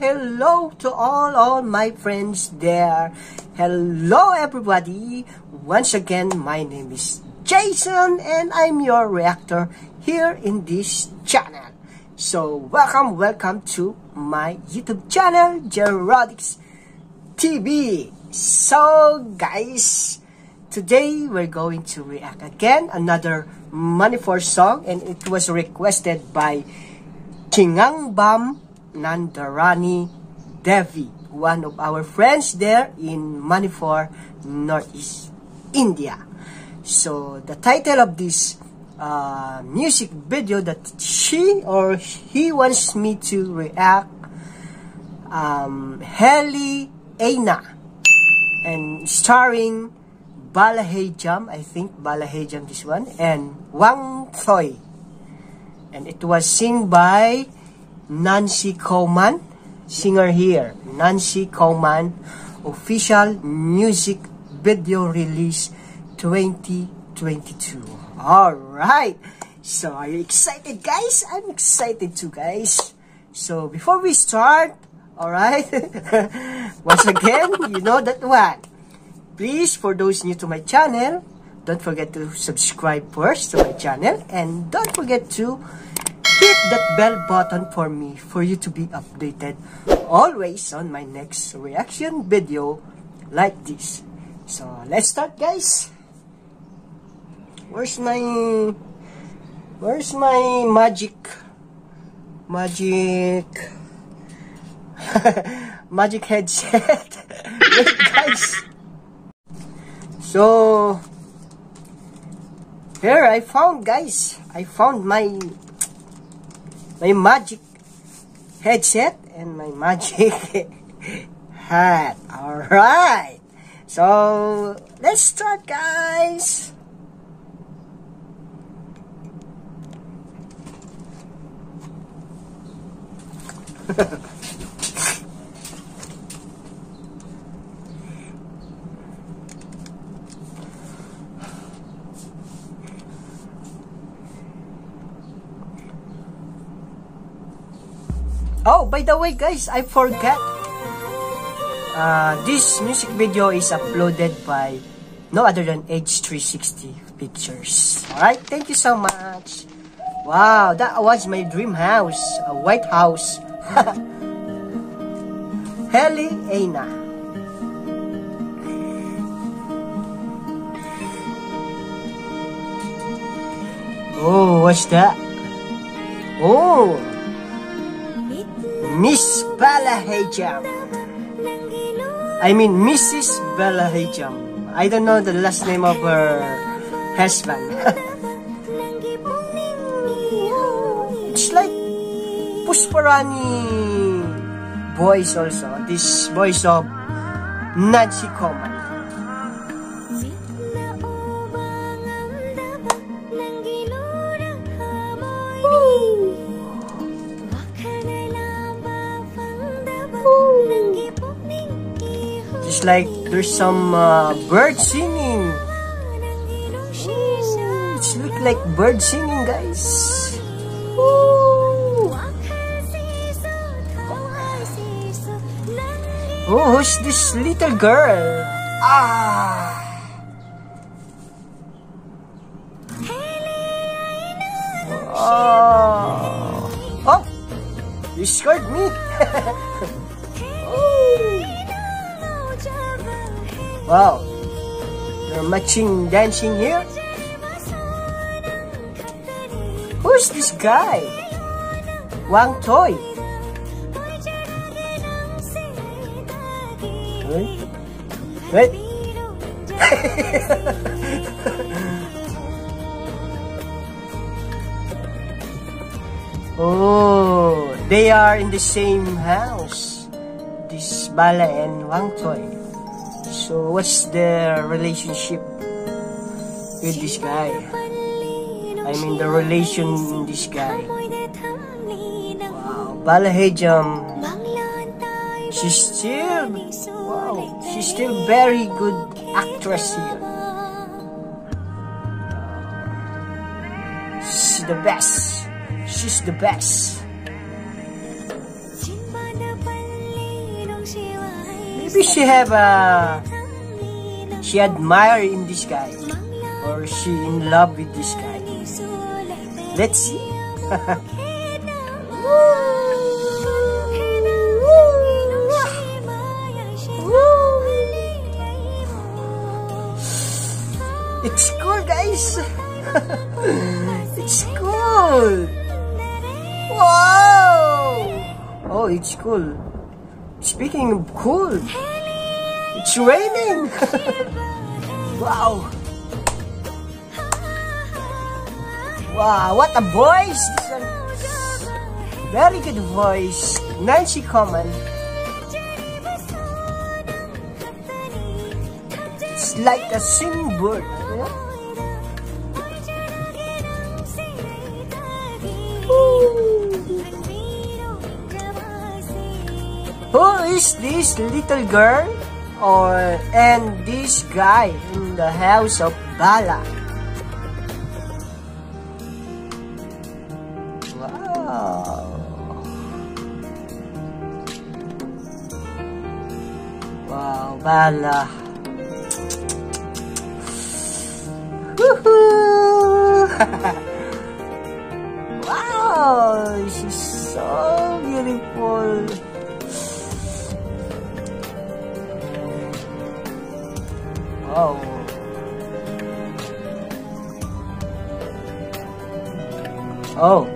hello to all my friends there. Hello everybody. Once again, my name is Jayson and I'm your reactor here in this channel. So welcome to my YouTube channel, Jerodix TV. So guys, today we're going to react again another Maneclang song, and it was requested by Kingangbam Nandarani Devi, one of our friends there in Manipur, Northeast India. So the title of this music video that she or he wants me to react, Helli Eina, and starring Bala, I think Bala this one, and Wangthoi, and it was sung by Khuman, singer here, Khuman, official music video release 2022. Alright, so are you excited guys? I'm excited too guys. So before we start, alright, once again, you know that one. Please, for those new to my channel, don't forget to subscribe first to my channel, and don't forget to hit that bell button for me, for you to be updated always on my next reaction video like this. So let's start guys. Where's my magic magic headset? Wait guys. So here I found my magic headset and my magic hat. Alright, so let's start guys. Oh, by the way guys, I forgot. This music video is uploaded by no other than H360 Pictures. Alright, thank you so much. Wow, that was my dream house, a white house. Helli Eina. Oh, what's that? Oh, Miss Bala. I mean Mrs. Bala. I don't know the last name of her husband. It's like Pusparani voice also. This voice of Khuman. Just like there's some bird singing. It's look like bird singing guys. Oh, who's this little girl? Ah! Oh! Oh! You scared me! Oh. Wow! They're matching dancing here. Who's this guy? Wangthoi. Wait. Oh, they are in the same house, this Bala and Wangthoi. So what's their relationship with this guy? I mean the relation in this guy. Wow, Bala, she's still very good actress here. She's the best. maybe she admire in this guy, or she in love with this guy. Let's see. It's cool, guys. It's cool. Wow. Oh, it's cool. Speaking of cool, it's raining. Wow. Wow, what a voice. Very good voice. Nancy Khuman. It's like a singing bird. Yeah? Who is this little girl and this guy in the house of Bala? Wow. Wow, Bala. Woohoo! Wow, she's so beautiful. Oh. Oh.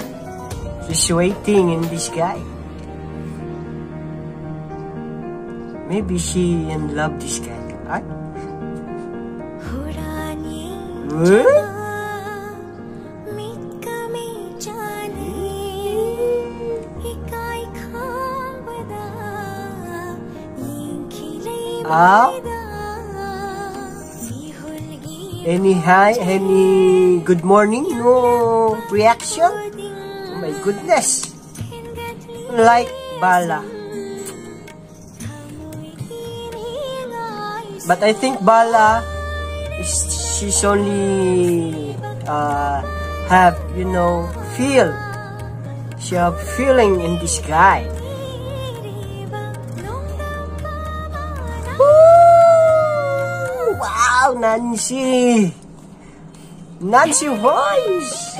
She's waiting in this guy. Maybe she in love this guy. Right? Huh? Any good morning? No reaction? Oh my goodness. Like Bala. But I think Bala she's only have, you know, she have feeling in this guy. Wow, Nancy voice.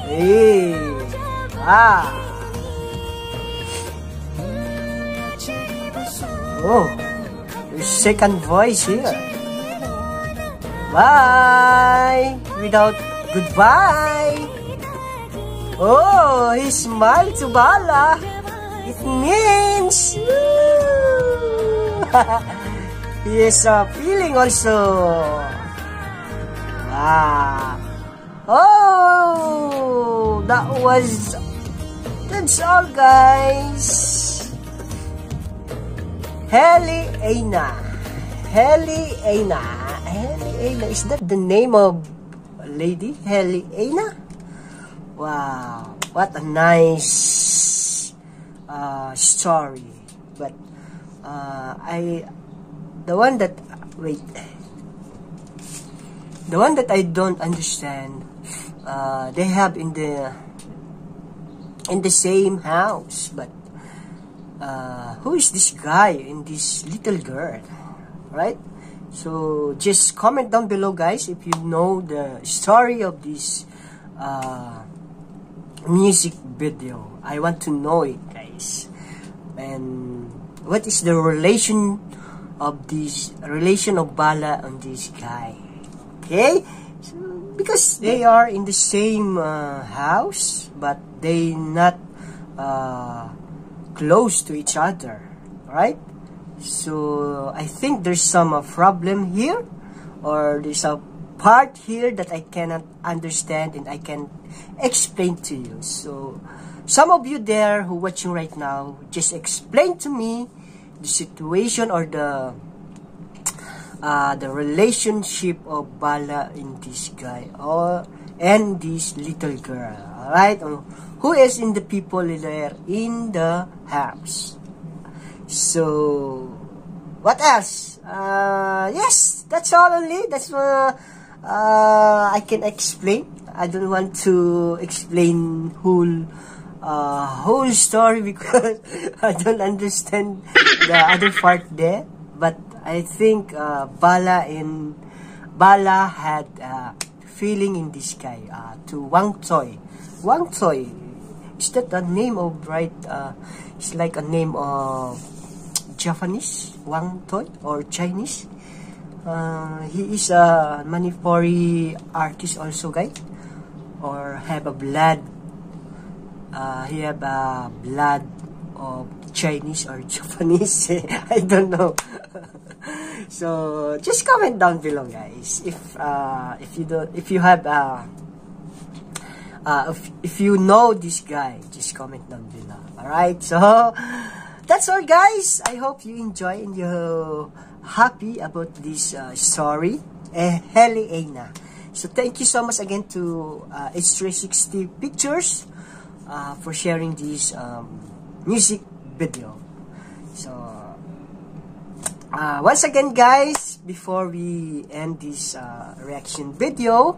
Hey, oh, there's second voice here. Bye without goodbye. Oh, he smiled to Bala. It means he is feeling also. Wow. Oh, that's all, guys. Helli Eina. Helli Eina. Helli Eina. Is that the name of a lady? Helli Eina? Wow, what a nice story. But the one that I don't understand, they have in the same house, but who is this guy and this little girl, right? So just comment down below, guys, if you know the story of this music video. I want to know it, guys. And what is the relation of Bala and this guy? Okay, so, because they are in the same house, but they not close to each other, right? So I think there's some problem here, or there's a part here that I cannot understand and I can explain to you. So some of you there who watching right now, just explain to me the situation or the relationship of Bala and this guy and this little girl. Alright, who is in the people there in the house? So what else? Yes, that's all only. That's I can explain. I don't want to explain whole story because I don't understand the other part there. But I think Bala had feeling in this guy to Wangthoi. Wangthoi, is that a name of it's like a name of Japanese, Wangthoi, or Chinese? He is a Manipuri artist also, guys, or have a blood. He have a blood of Chinese or Japanese. I don't know. So just comment down below, guys, if you know this guy. Just comment down below. All right. So that's all, guys. I hope you enjoy and you're happy about this story, Helli Eina. So thank you so much again to H360 Pictures for sharing this music video. So once again, guys, before we end this reaction video,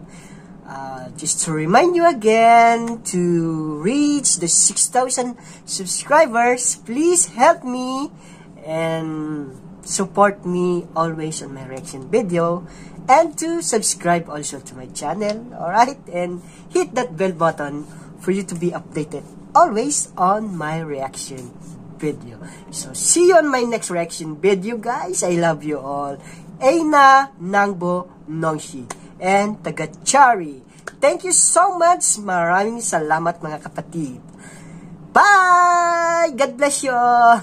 just to remind you again, to reach the 6,000 subscribers, please help me and support me always on my reaction video, and to subscribe also to my channel, alright, and hit that bell button for you to be updated always on my reaction video. So see you on my next reaction video, guys. I love you all. Eina Nangbo Nongshi and Tagachari. Thank you so much. Maraming salamat, mga kapatid. Bye! God bless you all.